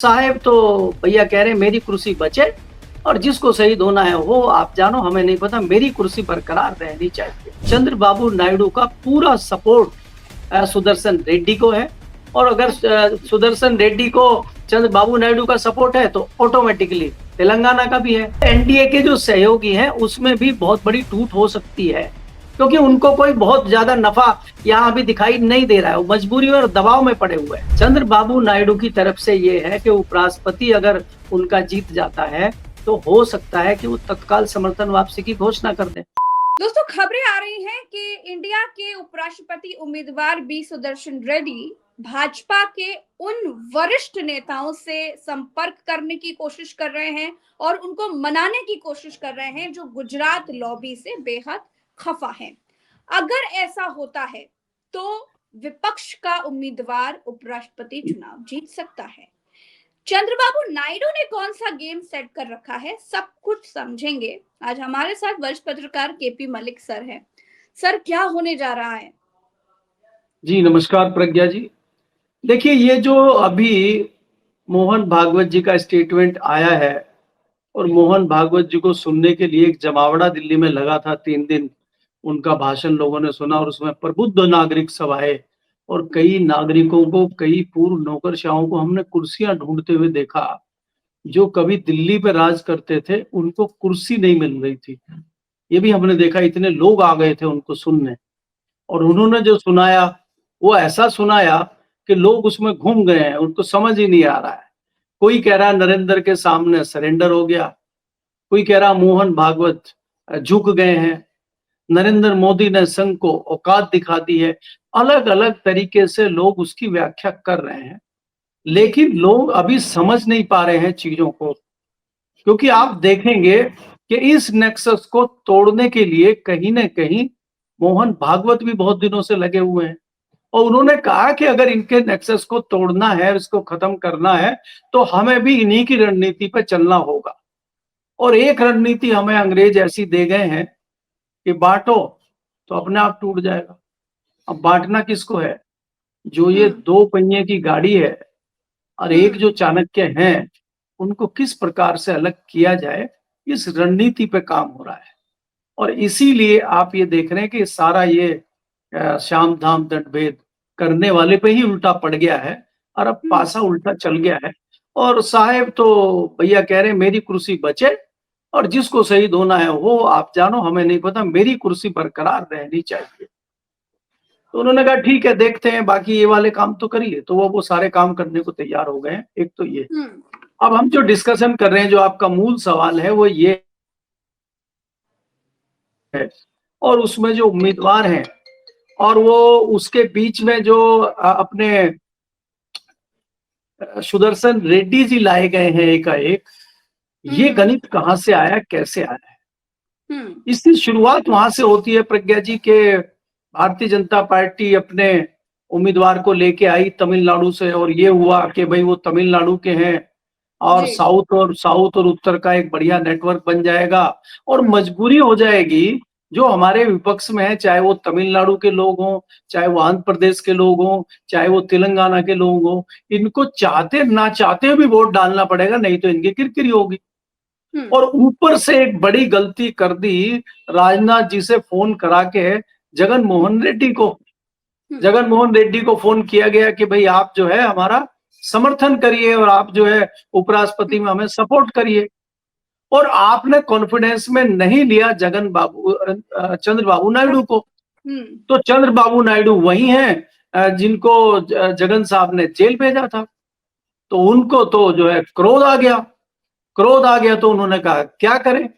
साहब तो भैया कह रहे हैं मेरी कुर्सी बचे और जिसको शहीद होना है वो आप जानो, हमें नहीं पता, मेरी कुर्सी बरकरार रहनी चाहिए। चंद्रबाबू नायडू का पूरा सपोर्ट सुदर्शन रेड्डी को है और अगर सुदर्शन रेड्डी को चंद्रबाबू नायडू का सपोर्ट है तो ऑटोमेटिकली तेलंगाना का भी है। एनडीए के जो सहयोगी हैं उसमें भी बहुत बड़ी टूट हो सकती है क्योंकि उनको कोई बहुत ज्यादा नफा यहाँ अभी दिखाई नहीं दे रहा है, वो मजबूरी और दबाव में पड़े हुए हैं। चंद्रबाबू नायडू की तरफ से ये है कि उपराष्ट्रपति अगर उनका जीत जाता है तो हो सकता है कि वो तत्काल समर्थन वापसी की घोषणा कर दें। दोस्तों, खबरें आ रही हैं कि इंडिया के उपराष्ट्रपति उम्मीदवार बी सुदर्शन रेड्डी भाजपा के उन वरिष्ठ नेताओं से संपर्क करने की कोशिश कर रहे हैं और उनको मनाने की कोशिश कर रहे हैं जो गुजरात लॉबी से बेहद खफा हैं। अगर ऐसा होता है तो विपक्ष का उम्मीदवार उपराष्ट्रपति चुनाव जीत सकता है। चंद्रबाबू नायडू ने कौन सा गेम सेट कर रखा है, सब कुछ समझेंगे। आज हमारे साथ वरिष्ठ पत्रकार केपी मलिक सर हैं। सर, क्या होने जा रहा है? जी नमस्कार प्रज्ञा जी। देखिए, ये जो अभी मोहन भागवत जी का स्टेटमेंट आया है और मोहन भागवत जी को सुनने के लिए एक जमावड़ा दिल्ली में लगा था, 3 दिन उनका भाषण लोगों ने सुना और उसमें प्रबुद्ध नागरिक सब आए और कई नागरिकों को, कई पूर्व नौकरशाहों को हमने कुर्सियां ढूंढते हुए देखा। जो कभी दिल्ली पे राज करते थे उनको कुर्सी नहीं मिल रही थी, ये भी हमने देखा। इतने लोग आ गए थे उनको सुनने और उन्होंने जो सुनाया वो ऐसा सुनाया कि लोग उसमें घूम गए हैं, उनको समझ ही नहीं आ रहा है। कोई कह रहा है नरेंद्र के सामने सरेंडर हो गया, कोई कह रहा मोहन भागवत झुक गए हैं, नरेंद्र मोदी ने संघ को औकात दिखा दी है। अलग अलग तरीके से लोग उसकी व्याख्या कर रहे हैं, लेकिन लोग अभी समझ नहीं पा रहे हैं चीजों को, क्योंकि आप देखेंगे कि इस नेक्सस को तोड़ने के लिए कहीं ना कहीं मोहन भागवत भी बहुत दिनों से लगे हुए हैं और उन्होंने कहा कि अगर इनके नेक्सस को तोड़ना है, इसको खत्म करना है तो हमें भी इन्हीं की रणनीति पर चलना होगा। और एक रणनीति हमें अंग्रेज ऐसी दे गए हैं कि बांटो तो अपने आप टूट जाएगा। अब बांटना किसको है? जो ये 2 पहिए की गाड़ी है और एक जो चाणक्य हैं, उनको किस प्रकार से अलग किया जाए, इस रणनीति पे काम हो रहा है। और इसीलिए आप ये देख रहे हैं कि सारा ये श्याम धाम दंड भेद करने वाले पे ही उल्टा पड़ गया है और अब पासा उल्टा चल गया है। और साहब तो भैया कह रहे हैं मेरी कुर्सी बचे और जिसको शहीद होना है वो आप जानो, हमें नहीं पता, मेरी कुर्सी बरकरार रहनी चाहिए। तो उन्होंने कहा ठीक है, देखते हैं, बाकी ये वाले काम तो करिए। तो वो सारे काम करने को तैयार हो गए हैं। एक तो ये, अब हम जो डिस्कशन कर रहे हैं, जो आपका मूल सवाल है वो ये है, और उसमें जो उम्मीदवार हैं और वो उसके बीच में जो अपने सुदर्शन रेड्डी जी लाए गए हैं एकाएक, ये गणित कहाँ से आया, कैसे आया है? इसकी शुरुआत वहां से होती है प्रज्ञा जी के भारतीय जनता पार्टी अपने उम्मीदवार को लेके आई तमिलनाडु से और ये हुआ कि भाई वो तमिलनाडु के हैं और साउथ और उत्तर का एक बढ़िया नेटवर्क बन जाएगा और मजबूरी हो जाएगी जो हमारे विपक्ष में है, चाहे वो तमिलनाडु के लोग हों, चाहे वो आंध्र प्रदेश के लोग हों, चाहे वो तेलंगाना के लोग हों, इनको चाहते ना चाहते भी वोट डालना पड़ेगा, नहीं तो इनकी किरकिरी होगी। और ऊपर से एक बड़ी गलती कर दी, राजनाथ जी से फोन करा के जगनमोहन रेड्डी को फोन किया गया कि भाई आप जो है हमारा समर्थन करिए और आप जो है उपराष्ट्रपति में हमें सपोर्ट करिए। और आपने कॉन्फिडेंस में नहीं लिया चंद्रबाबू नायडू को। तो चंद्रबाबू नायडू वही हैं जिनको जगन साहब ने जेल भेजा था। तो उनको तो जो है क्रोध आ गया तो उन्होंने कहा क्या करें।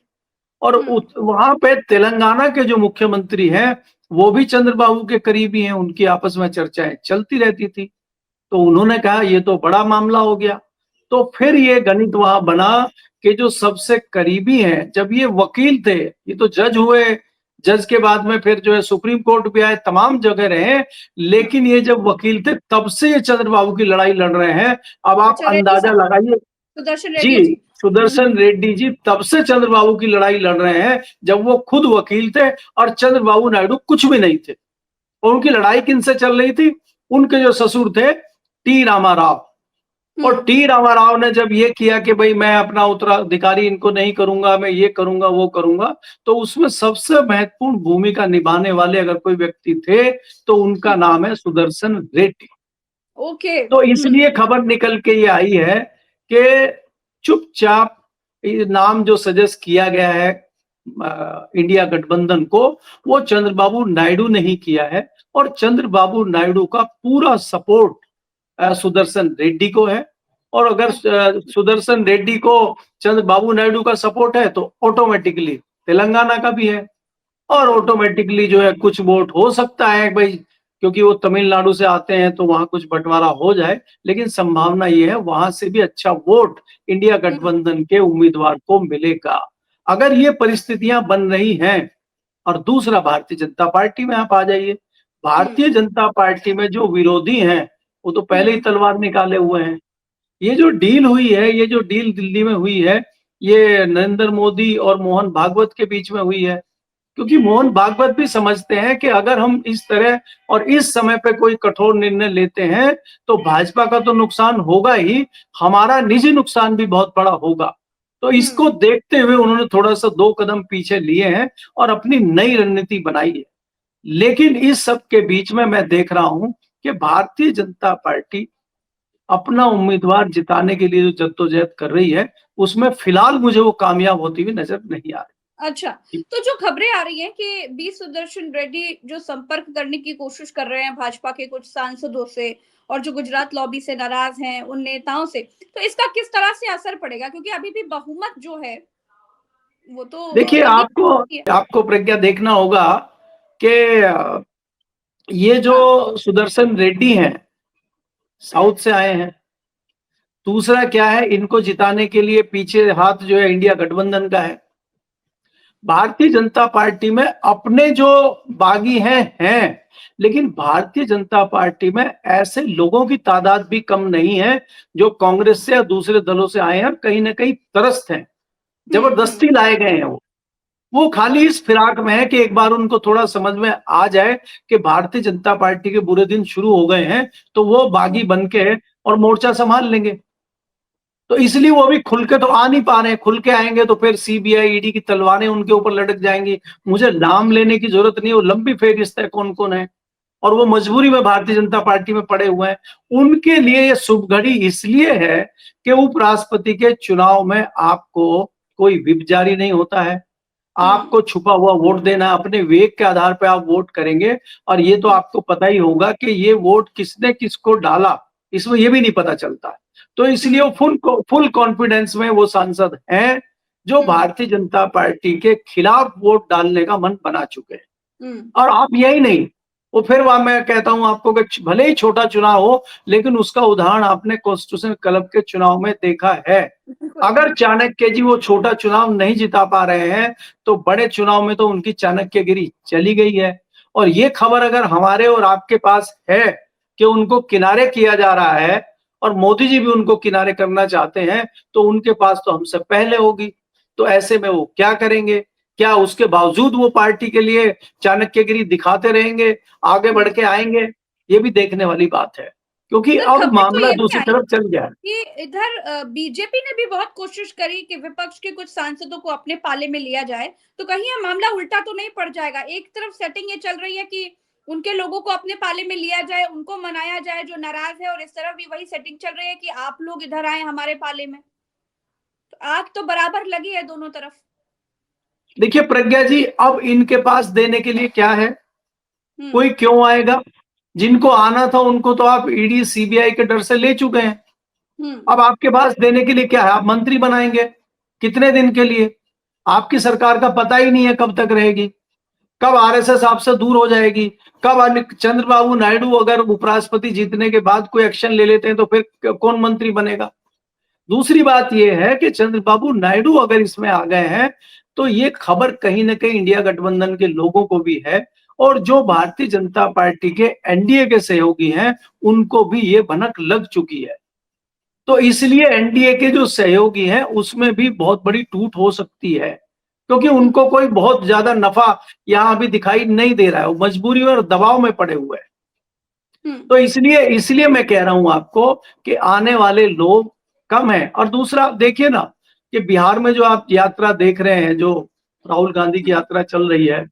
और वहां पे तेलंगाना के जो मुख्यमंत्री हैं वो भी चंद्रबाबू के करीबी हैं, उनकी आपस में चर्चाएं चलती रहती थी। तो उन्होंने कहा ये तो बड़ा मामला हो गया। तो फिर ये गणित वहां बना कि जो सबसे करीबी हैं, जब ये वकील थे, ये तो जज हुए, जज के बाद में फिर जो है सुप्रीम कोर्ट भी आए, तमाम जगह रहे, लेकिन ये जब वकील थे तब से ये चंद्रबाबू की लड़ाई लड़ रहे हैं। अब आप अंदाजा लगाइए जी, सुदर्शन रेड्डी जी तब से चंद्रबाबू की लड़ाई लड़ रहे हैं जब वो खुद वकील थे और चंद्रबाबू नायडू कुछ भी नहीं थे। और उनकी लड़ाई किनसे चल रही थी? उनके जो ससुर थे टी रामाराव, और टी रामाराव ने जब ये किया कि भाई मैं अपना उत्तराधिकारी इनको नहीं करूंगा, मैं ये करूंगा वो करूंगा, तो उसमें सबसे महत्वपूर्ण भूमिका निभाने वाले अगर कोई व्यक्ति थे तो उनका नाम है सुदर्शन रेड्डी। ओके। तो इसलिए खबर निकल के ये आई है कि चुपचाप ये नाम जो सजेस्ट किया गया है इंडिया गठबंधन को, वो चंद्रबाबू नायडू ने ही किया है और चंद्रबाबू नायडू का पूरा सपोर्ट सुदर्शन रेड्डी को है। और अगर सुदर्शन रेड्डी को चंद्रबाबू नायडू का सपोर्ट है तो ऑटोमेटिकली तेलंगाना का भी है और ऑटोमेटिकली जो है कुछ वोट हो सकता है भाई, क्योंकि वो तमिलनाडु से आते हैं तो वहां कुछ बंटवारा हो जाए, लेकिन संभावना ये है वहां से भी अच्छा वोट इंडिया गठबंधन के उम्मीदवार को मिलेगा अगर ये परिस्थितियां बन रही हैं। और दूसरा, भारतीय जनता पार्टी में आप आ जाइए। भारतीय जनता पार्टी में जो विरोधी हैं वो तो पहले ही तलवार निकाले हुए हैं। ये जो डील हुई है, ये जो डील दिल्ली में हुई है, ये नरेंद्र मोदी और मोहन भागवत के बीच में हुई है, क्योंकि मोहन भागवत भी समझते हैं कि अगर हम इस तरह और इस समय पे कोई कठोर निर्णय लेते हैं तो भाजपा का तो नुकसान होगा ही, हमारा निजी नुकसान भी बहुत बड़ा होगा। तो इसको देखते हुए उन्होंने थोड़ा सा 2 कदम पीछे लिए हैं और अपनी नई रणनीति बनाई है। लेकिन इस सब के बीच में मैं देख रहा हूं कि भारतीय जनता पार्टी अपना उम्मीदवार जिताने के लिए जो जद्दोजहद कर रही है, उसमें फिलहाल मुझे वो कामयाब होती हुई नजर नहीं आ रही। अच्छा, तो जो खबरें आ रही हैं कि बी सुदर्शन रेड्डी जो संपर्क करने की कोशिश कर रहे हैं भाजपा के कुछ सांसदों से और जो गुजरात लॉबी से नाराज हैं उन नेताओं से, तो इसका किस तरह से असर पड़ेगा? क्योंकि अभी भी बहुमत जो है वो तो देखिए, इंडिया आपको की है। आपको प्रज्ञा देखना होगा कि ये जो हाँ। सुदर्शन रेड्डी हैं, साउथ से आए हैं। दूसरा क्या है, इनको जिताने के लिए पीछे हाथ जो है इंडिया गठबंधन का है। भारतीय जनता पार्टी में अपने जो बागी हैं, लेकिन भारतीय जनता पार्टी में ऐसे लोगों की तादाद भी कम नहीं है जो कांग्रेस से या दूसरे दलों से आए हैं और कहीं ना कहीं त्रस्त हैं, जबरदस्ती लाए गए हैं। वो खाली इस फिराक में है कि एक बार उनको थोड़ा समझ में आ जाए कि भारतीय जनता पार्टी के बुरे दिन शुरू हो गए हैं, तो वो बागी बन के और मोर्चा संभाल लेंगे। तो इसलिए वो अभी खुल के तो आ नहीं पा रहे हैं। खुल के आएंगे तो फिर सीबीआई ईडी की तलवारें उनके ऊपर लटक जाएंगी। मुझे नाम लेने की जरूरत नहीं, वो लंबी फेहरिस्त है कौन कौन है, और वो मजबूरी में भारतीय जनता पार्टी में पड़े हुए हैं। उनके लिए ये शुभ घड़ी इसलिए है कि उपराष्ट्रपति के चुनाव में आपको कोई व्हिप जारी नहीं होता है, आपको छुपा हुआ वोट देना, अपने विवेक के आधार पर आप वोट करेंगे। और ये तो आपको पता ही होगा कि ये वोट किसने किसको डाला, इसमें ये भी नहीं पता चलता है। तो इसलिए वो फुल कॉन्फिडेंस में वो सांसद हैं जो भारतीय जनता पार्टी के खिलाफ वोट डालने का मन बना चुके हैं। और आप यही नहीं, वो फिर वहां मैं कहता हूं आपको कि भले ही छोटा चुनाव हो, लेकिन उसका उदाहरण आपने कॉन्स्टिट्यूशन क्लब के चुनाव में देखा है। अगर चाणक्य जी वो छोटा चुनाव नहीं जिता पा रहे हैं तो बड़े चुनाव में तो उनकी चाणक्यगिरी चली गई है। और ये खबर अगर हमारे और आपके पास है कि उनको किनारे किया जा रहा है और मोदी जी भी उनको किनारे करना चाहते हैं, तो उनके पास तो हमसे पहले होगी। तो ऐसे में वो क्या करेंगे? क्या उसके बावजूद वो पार्टी के लिए चाणक्यगिरी दिखाते रहेंगे, आगे बढ़ के आएंगे? ये भी देखने वाली बात है, क्योंकि सर, अब खबरें तो मामला ये भी दूसरी आई तरफ चल गया है। कि इधर बीजेपी ने भी बहुत कोशिश करी कि विपक्ष के कुछ सांसदों को अपने पाले में लिया जाए, तो कहीं ये मामला उल्टा तो नहीं पड़ जाएगा? एक तरफ सेटिंग ये चल रही है कि उनके लोगों को अपने पाले में लिया जाए, उनको मनाया जाए जो नाराज है, और इस तरफ भी वही सेटिंग चल रही है कि आप लोग इधर आए हमारे पाले में। तो आग तो बराबर लगी है दोनों तरफ। देखिए प्रज्ञा जी, अब इनके पास देने के लिए क्या है? कोई हम्म। क्यों आएगा? जिनको आना था उनको तो आप ईडी सीबीआई के डर से ले चुके हैं। हम्म। अब आपके पास देने के लिए क्या है? आप मंत्री बनाएंगे कितने दिन के लिए? आपकी सरकार का पता ही नहीं है कब तक रहेगी, कब आरएसएस आपसे दूर हो जाएगी, कब चंद्रबाबू नायडू अगर उपराष्ट्रपति जीतने के बाद कोई एक्शन ले लेते हैं तो फिर कौन मंत्री बनेगा? दूसरी बात यह है कि चंद्रबाबू नायडू अगर इसमें आ गए हैं तो ये खबर कहीं ना कहीं इंडिया गठबंधन के लोगों को भी है, और जो भारतीय जनता पार्टी के एनडीए के सहयोगी हैं उनको भी ये भनक लग चुकी है। तो इसलिए एनडीए के जो सहयोगी हैं उसमें भी बहुत बड़ी टूट हो सकती है, क्योंकि उनको कोई बहुत ज्यादा नफा यहां अभी दिखाई नहीं दे रहा है। वो मजबूरी और दबाव में पड़े हुए हैं। तो इसलिए इसलिए मैं कह रहा हूं आपको कि आने वाले लोग कम हैं। और दूसरा देखिए ना कि बिहार में जो आप यात्रा देख रहे हैं, जो राहुल गांधी की यात्रा चल रही है,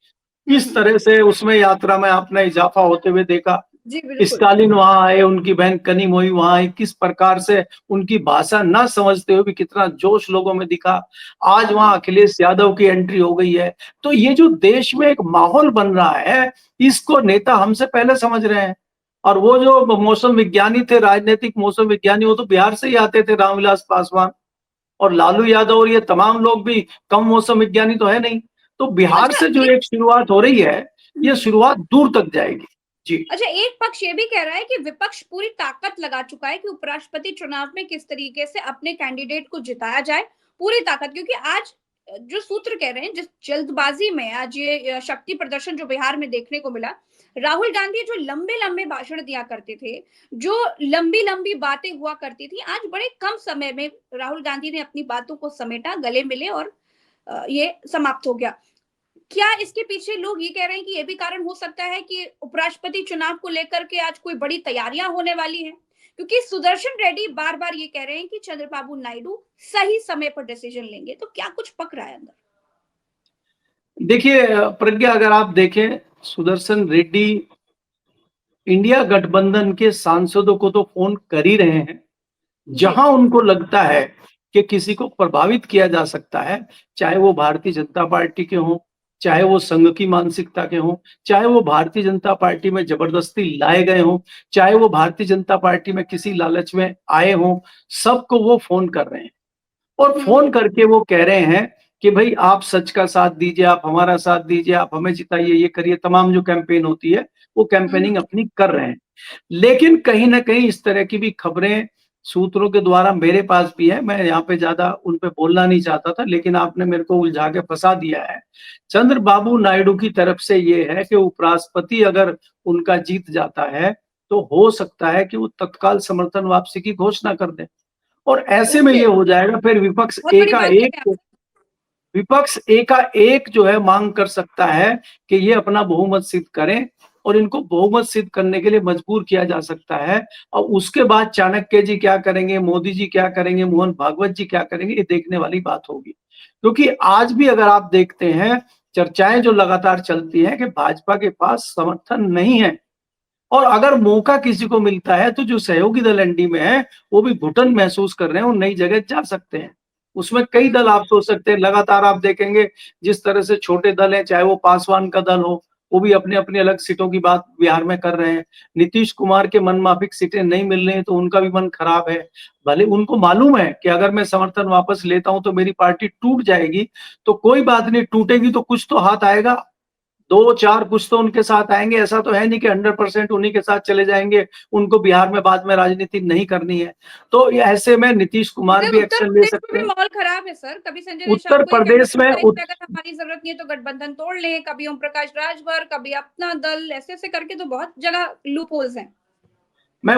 किस तरह से उसमें यात्रा में आपने इजाफा होते हुए देखा। जी बिल्कुल। स्टालिन वहां आए, उनकी बहन कनी मोई वहां आई, किस प्रकार से उनकी भाषा ना समझते हुए भी कितना जोश लोगों में दिखा। आज वहां अखिलेश यादव की एंट्री हो गई है। तो ये जो देश में एक माहौल बन रहा है, इसको नेता हमसे पहले समझ रहे हैं। और वो जो मौसम विज्ञानी थे, राजनीतिक मौसम विज्ञानी, वो तो बिहार से ही आते थे, रामविलास पासवान और लालू यादव, और ये तमाम लोग भी कम मौसम विज्ञानी तो है नहीं। तो बिहार अच्छा से जो एक शुरुआत हो रही है, ये शुरुआत दूर तक जाएगी। जी। अच्छा, एक पक्ष ये भी कह रहा है कि विपक्ष पूरी ताकत लगा चुका है कि उपराष्ट्रपति चुनाव में किस तरीके से अपने कैंडिडेट को जिताया जाए, पूरी ताकत। क्योंकि आज जो सूत्र कह रहे हैं, जिस जल्दबाजी में आज ये शक्ति प्रदर्शन जो बिहार में देखने को मिला, राहुल गांधी जो लंबे लंबे भाषण दिया करते थे, जो लंबी लंबी बातें हुआ करती थी, आज बड़े कम समय में राहुल गांधी ने अपनी बातों को समेटा, गले मिले और ये समाप्त हो गया। क्या इसके पीछे लोग ये कह रहे हैं कि ये भी कारण हो सकता है कि उपराष्ट्रपति चुनाव को लेकर के आज कोई बड़ी तैयारियां होने वाली हैं? क्योंकि सुदर्शन रेड्डी बार बार ये कह रहे हैं कि चंद्रबाबू नायडू सही समय पर डिसीजन लेंगे, तो क्या कुछ पक रहा है अंदर? देखिए प्रज्ञा, अगर आप देखें, सुदर्शन रेड्डी इंडिया गठबंधन के सांसदों को तो फोन कर ही रहे हैं। जहां उनको लगता है कि किसी को प्रभावित किया जा सकता है, चाहे वो भारतीय जनता पार्टी के हों, चाहे वो संघ की मानसिकता के हों, चाहे वो भारतीय जनता पार्टी में जबरदस्ती लाए गए हों, चाहे वो भारतीय जनता पार्टी में किसी लालच में आए हों, सबको वो फोन कर रहे हैं। और फोन करके वो कह रहे हैं कि भाई आप सच का साथ दीजिए, आप हमारा साथ दीजिए, आप हमें जिताइए, ये करिए। तमाम जो कैंपेन होती है, वो कैंपेनिंग अपनी कर रहे हैं। लेकिन कहीं ना कहीं इस तरह की भी खबरें सूत्रों के द्वारा मेरे पास भी है। मैं यहाँ पे ज्यादा उन पे बोलना नहीं चाहता था, लेकिन आपने मेरे को उलझा के फंसा दिया है। चंद्रबाबू नायडू की तरफ से ये है कि उपराष्ट्रपति अगर उनका जीत जाता है, तो हो सकता है कि वो तत्काल समर्थन वापसी की घोषणा कर दें। और ऐसे में ओके, ये हो जाएगा, फिर बहुत बड़ी बात है क्या? विपक्ष एकाएक जो है मांग कर सकता है कि ये अपना बहुमत सिद्ध करें, और इनको बहुमत सिद्ध करने के लिए मजबूर किया जा सकता है। और उसके बाद चाणक्य जी क्या करेंगे, मोदी जी क्या करेंगे, मोहन भागवत जी क्या करेंगे, ये देखने वाली बात होगी। क्योंकि आज भी अगर आप देखते हैं, चर्चाएं जो लगातार चलती हैं कि भाजपा के पास समर्थन नहीं है। और अगर मौका किसी को मिलता है, तो जो सहयोगी दल एनडी में है, वो भी घुटन महसूस कर रहे हैं, वो नई जगह जा सकते हैं। उसमें कई दल आप सोच सकते हैं। लगातार आप देखेंगे जिस तरह से छोटे दल हैं, चाहे वो पासवान का दल हो, वो भी अपने अपनी अलग सीटों की बात बिहार में कर रहे हैं। नीतीश कुमार के मन माफिक सीटें नहीं मिल रही हैं, तो उनका भी मन खराब है। भले उनको मालूम है कि अगर मैं समर्थन वापस लेता हूं तो मेरी पार्टी टूट जाएगी, तो कोई बात नहीं, टूटेगी तो कुछ तो हाथ आएगा, दो चार कुछ तो उनके साथ आएंगे। ऐसा तो है नहीं कि 100% उन्हीं के साथ चले जाएंगे, उनको बिहार में बाद में राजनीति नहीं करनी है। तो ये ऐसे में नीतीश कुमार मगर भी उत्तर एक्शन ले प्रदेश में सकते भी हैं। माहौल खराब है सर। कभी संजय निषाद उत्तर को ये कहना प्रदेश में पड़ता है कि अगर हमारी जरूरत नहीं है तो गठबंधन तोड़ लें, कभी ओम प्रकाश राजभर, कभी अपना दल, ऐसे ऐसे करके तो बहुत जगह लूप होल्स हैं। मैं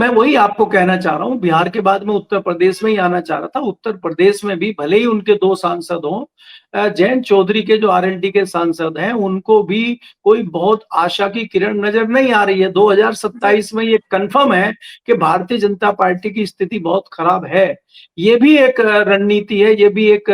वही आपको कहना चाह रहा हूं। बिहार के बाद में उत्तर प्रदेश में ही आना चाह रहा था। उत्तर प्रदेश में भी भले ही उनके दो सांसद हों, जयंत चौधरी के जो आरएलडी के सांसद हैं, उनको भी कोई बहुत आशा की किरण नजर नहीं आ रही है। 2027 में ये कंफर्म है कि भारतीय जनता पार्टी की स्थिति बहुत खराब है। ये भी एक रणनीति है, ये भी एक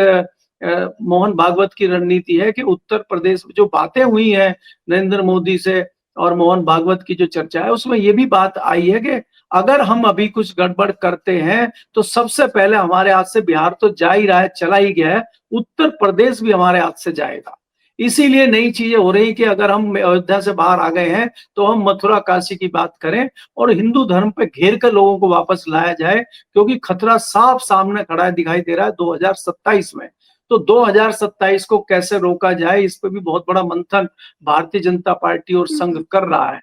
मोहन भागवत की रणनीति है कि उत्तर प्रदेश में जो बातें हुई हैं नरेंद्र मोदी से और मोहन भागवत की जो चर्चा है, उसमें ये भी बात आई है कि अगर हम अभी कुछ गड़बड़ करते हैं, तो सबसे पहले हमारे हाथ से बिहार तो जा ही रहा है, चला ही गया है, उत्तर प्रदेश भी हमारे हाथ से जाएगा। इसीलिए नई चीजें हो रही कि अगर हम अयोध्या से बाहर आ गए हैं, तो हम मथुरा काशी की बात करें और हिंदू धर्म पे घेर कर लोगों को वापस लाया जाए। क्योंकि खतरा साफ सामने खड़ा है, दिखाई दे रहा है 2027 में। तो 2027 को कैसे रोका जाए, इस पे भी बहुत बड़ा मंथन भारतीय जनता पार्टी और संघ कर रहा है।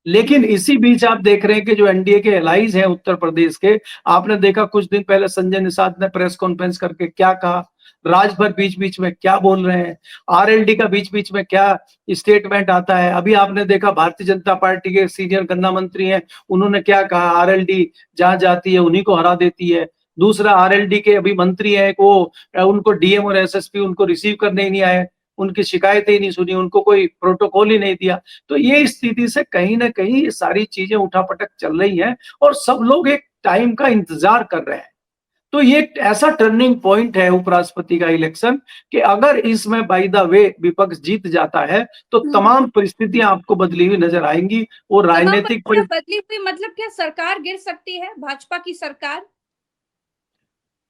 लेकिन इसी बीच आप देख रहे हैं कि जो एनडीए के एलाइज हैं उत्तर प्रदेश के, आपने देखा कुछ दिन पहले संजय निषाद ने प्रेस कॉन्फ्रेंस करके क्या कहा, राजभर बीच बीच में क्या बोल रहे हैं, आरएलडी का बीच बीच में क्या स्टेटमेंट आता है। अभी आपने देखा भारतीय जनता पार्टी के सीनियर गन्ना मंत्री हैं, उन्होंने क्या कहा, आरएलडी जहां जाती है उन्हीं को हरा देती है। दूसरा, आरएलडी के अभी मंत्री है, वो उनको डीएम और एसएसपी उनको रिसीव करने ही नहीं आए। उनकी शिकायतें ही नहीं सुनी, उनको कोई प्रोटोकॉल ही नहीं दिया। तो ये स्थिति से कहीं न कहीं ये सारी चीज़ें उठापटक चल रही हैं और सब लोग एक टाइम का इंतज़ार कर रहे हैं। तो ये एक ऐसा टर्निंग पॉइंट है उपराष्ट्रपति का इलेक्शन कि अगर इसमें बाय द वे विपक्ष जीत जाता है, तो तमाम परिस्थितियाँ आपको बदली हुई नज़र आएँगी। वो तमाम राजनीतिक परिस्थितियां बदली हुई मतलब क्या सरकार गिर सकती है, भाजपा की सरकार?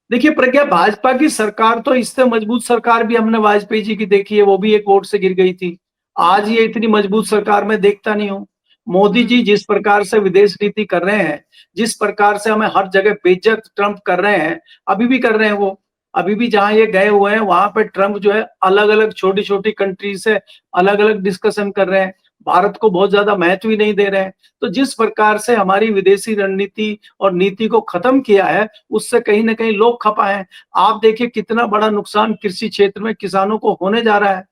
देखिए प्रज्ञा, भाजपा की सरकार तो इससे मजबूत सरकार भी हमने वाजपेयी जी की देखी है, वो भी एक वोट से गिर गई थी। आज ये इतनी मजबूत सरकार मैं देखता नहीं हूँ। मोदी जी जिस प्रकार से विदेश नीति कर रहे हैं, जिस प्रकार से हमें हर जगह बेइज्जत ट्रंप कर रहे हैं, अभी भी कर रहे हैं वो। अभी भी जहाँ ये गए हुए हैं, वहाँ पे ट्रंप जो है अलग-अलग छोटी-छोटी कंट्री से अलग-अलग डिस्कशन कर रहे हैं। भारत को बहुत ज़्यादा महत्व ही नहीं दे रहे हैं। तो जिस प्रकार से हमारी विदेशी रणनीति और नीति को खत्म किया है, उससे कहीं न कहीं लोग खपा हैं। आप देखिए कितना बड़ा नुकसान कृषि क्षेत्र में किसानों को होने जा रहा है।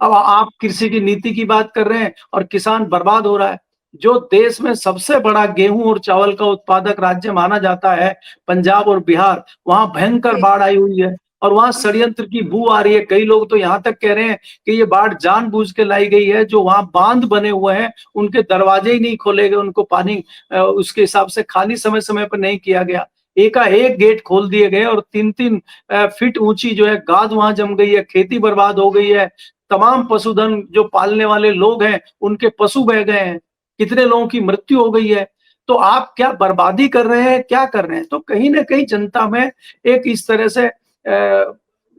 अब आप कृषि की नीति की बात कर रहे हैं और किसान बर्बाद हो रहा है। जो देश में सबसे बड़ा गेहूँ और चावल का उत्पादक राज्य माना जाता है, पंजाब और बिहार, वहाँ भयंकर जी। बाढ़ आई हुई है और वहाँ षड्यंत्र की बू आ रही है। कई लोग तो यहाँ तक कह रहे हैं कि ये बाढ़ जानबूझ के लाई गई है, जो वहाँ बांध बने हुए हैं, उनके दरवाजे ही नहीं खोले गए, उनको पानी उसके हिसाब से खाली समय-समय पर नहीं किया गया। एकाएक गेट खोल दिए गए और 3-3 फीट ऊँची जो है गाद वहाँ जम गई है, खेती बर्बाद हो गई है। तमाम पशुधन जो पालने वाले लोग हैं, उनके पशु बह गए हैं, कितने लोगों की मृत्यु हो गई है। तो आप क्या बर्बादी कर रहे हैं, क्या कर रहे हैं? तो कहीं न कहीं जनता में एक इस तरह से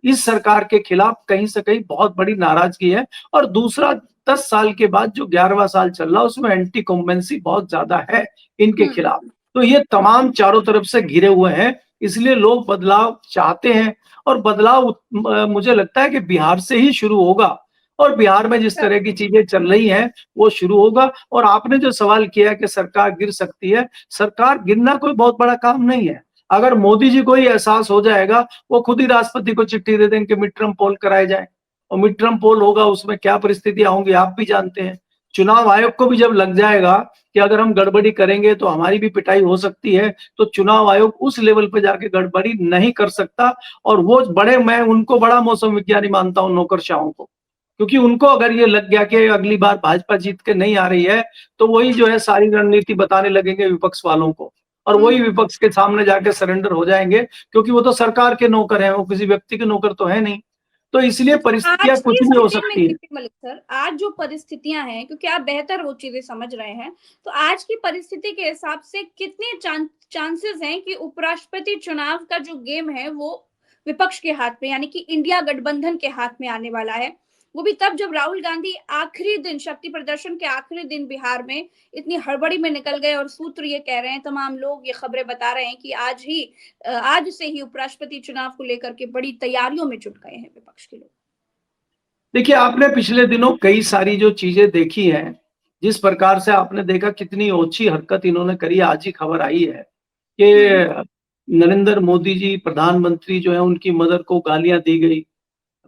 इस सरकार के खिलाफ कहीं से कहीं बहुत बड़ी नाराज़गी है और दूसरा 10 साल के बाद जो 11वाँ साल चल रहा है, उसमें एंटी इन्कम्बेंसी बहुत ज़्यादा है इनके खिलाफ। तो ये तमाम चारों तरफ से घिरे हुए हैं, इसलिए लोग बदलाव चाहते हैं और बदलाव मुझे लगता है कि बिहार से ही शुरू होगा और बिहार में जिस तरह की चीजें चल रही हैं, वो शुरू होगा। और आपने जो सवाल किया कि सरकार गिर सकती है, सरकार गिरना कोई बहुत बड़ा काम नहीं है। अगर मोदी जी को ही एहसास हो जाएगा, वो खुद ही राष्ट्रपति को चिट्ठी दे देंगे कि मिड टर्म पोल कराए जाए और मिड टर्म पोल होगा, उसमें क्या परिस्थितियां होंगी आप भी जानते हैं। चुनाव आयोग को भी जब लग जाएगा कि अगर हम गड़बड़ी करेंगे तो हमारी भी पिटाई हो सकती है, तो चुनाव आयोग उस लेवल पे जाके गड़बड़ी नहीं कर सकता। और वो बड़े, मैं उनको बड़ा मौसम विज्ञानी मानता हूँ, नौकरशाहों को, क्योंकि उनको अगर ये लग गया कि अगली बार भाजपा जीत के नहीं आ रही है, तो वही जो है सारी रणनीति बताने लगेंगे विपक्ष वालों को और वही विपक्ष के सामने जाके सरेंडर हो जाएंगे, क्योंकि वो तो सरकार के नौकर हैं, वो किसी व्यक्ति के नौकर तो है नहीं। तो इसलिए अच्छा, परिस्थितियां आज कुछ की भी हो स्थिति में सकती है। केपी मलिक सर, आज जो परिस्थितियां हैं, क्योंकि आप बेहतर वो चीजें समझ रहे हैं, तो आज की परिस्थिति के हिसाब से कितने चांसेस हैं कि उपराष्ट्रपति चुनाव का जो गेम है वो विपक्ष के हाथ में, यानी कि इंडिया गठबंधन के हाथ में आने वाला है? वो भी तब जब राहुल गांधी आखिरी दिन, शक्ति प्रदर्शन के आखिरी दिन बिहार में इतनी हड़बड़ी में निकल गए और सूत्र ये कह रहे हैं, तमाम लोग ये खबरें बता रहे हैं कि आज से ही उपराष्ट्रपति चुनाव को लेकर के बड़ी तैयारियों में जुट गए हैं विपक्ष के लोग। देखिए, आपने पिछले दिनों कई सारी जो चीजें देखी हैं, जिस प्रकार से आपने देखा कितनी ओछी हरकत इन्होंने करी, आज ही खबर आई है कि नरेंद्र मोदी जी प्रधानमंत्री जो है, उनकी मदर को गालियां दी गई,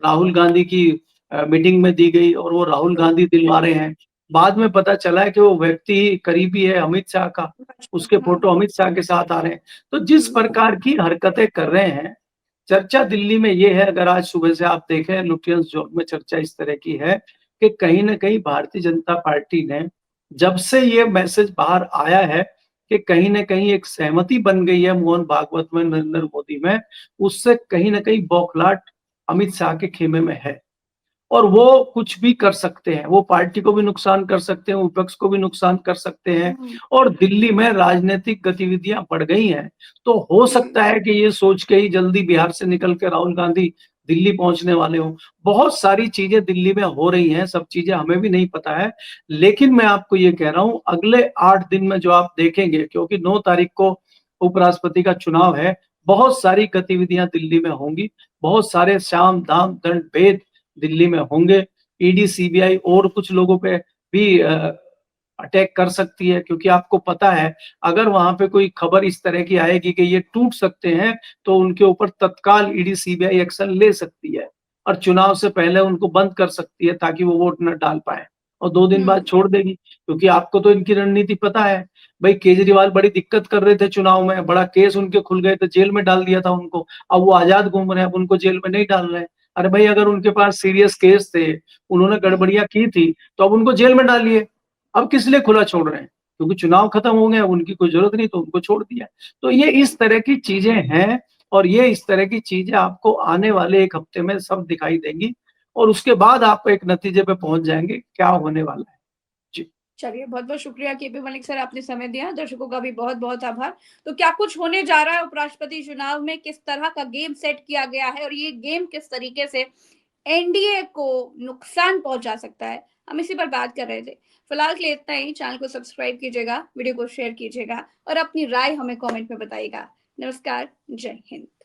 राहुल गांधी की मीटिंग में दी गई और वो राहुल गांधी दिलवा रहे हैं। बाद में पता चला है कि वो व्यक्ति करीबी है अमित शाह का, उसके फोटो अमित शाह के साथ आ रहे हैं। तो जिस प्रकार की हरकतें कर रहे हैं, चर्चा दिल्ली में ये है, अगर आज सुबह से आप देखें लुटियंस जोन में चर्चा इस तरह की है कि कहीं न कहीं भारतीय जनता पार्टी ने, जब से ये मैसेज बाहर आया है कि कहीं न कहीं एक सहमति बन गई है मोहन भागवत में, नरेंद्र मोदी में, उससे कहीं न कहीं बौखलाहट अमित शाह के खेमे में है। और वो कुछ भी कर सकते हैं, वो पार्टी को भी नुकसान कर सकते हैं, विपक्ष को भी नुकसान कर सकते हैं और दिल्ली में राजनीतिक गतिविधियां बढ़ गई हैं। तो हो सकता है कि ये सोच के ही जल्दी बिहार से निकल के राहुल गांधी दिल्ली पहुंचने वाले हों। बहुत सारी चीजें दिल्ली में हो रही हैं, सब चीजें हमें भी नहीं पता है। लेकिन मैं आपको ये कह रहा हूं, अगले 8 दिन में जो आप देखेंगे, क्योंकि 9 तारीख को उपराष्ट्रपति का चुनाव है, बहुत सारी गतिविधियां दिल्ली में होंगी, बहुत सारे साम दाम दंड भेद दिल्ली में होंगे। ईडी, सीबीआई और कुछ लोगों पे भी अटैक कर सकती है, क्योंकि आपको पता है अगर वहां पे कोई खबर इस तरह की आएगी कि ये टूट सकते हैं, तो उनके ऊपर तत्काल ईडी, सीबीआई एक्शन ले सकती है और चुनाव से पहले उनको बंद कर सकती है ताकि वो वोट न डाल पाए और 2 दिन बाद छोड़ देगी। क्योंकि आपको तो इनकी रणनीति पता है। भाई केजरीवाल बड़ी दिक्कत कर रहे थे चुनाव में, बड़ा केस उनके खुल गए थे, जेल में डाल दिया था उनको। अब वो आजाद घूम रहे हैं, अब उनको जेल में नहीं डाल रहे हैं। अरे भाई अगर उनके पास सीरियस केस थे, उन्होंने गड़बड़ियाँ की थी, तो अब उनको जेल में डालिए। अब किस लिए खुला छोड़ रहे हैं? क्योंकि चुनाव खत्म हो गए, उनकी कोई ज़रूरत नहीं तो उनको छोड़ दिया। तो ये इस तरह की चीज़ें हैं और ये इस तरह की चीज़ें आपको आने वाले 1 हफ्ते में सब दिखाई देंगी और उसके बाद आप एक नतीजे पे पहुँच जाएँगे, क्या होने वाला है। जी। चलिए, बहुत-बहुत शुक्रिया केपी मलिक सर, आपने समय दिया। दर्शकों का भी बहुत-बहुत आभार। तो क्या कुछ होने जा रहा है उपराष्ट्रपति चुनाव में, किस तरह का गेम सेट किया गया है और ये गेम किस तरीके से एनडीए को नुकसान पहुंचा सकता है, हम इसी पर बात कर रहे थे। फिलहाल के लिए इतना ही। चैनल को सब्सक्राइब कीजिएगा, वीडियो को शेयर कीजिएगा और अपनी राय हमें कमेंट में बताइएगा। नमस्कार, जय हिंद।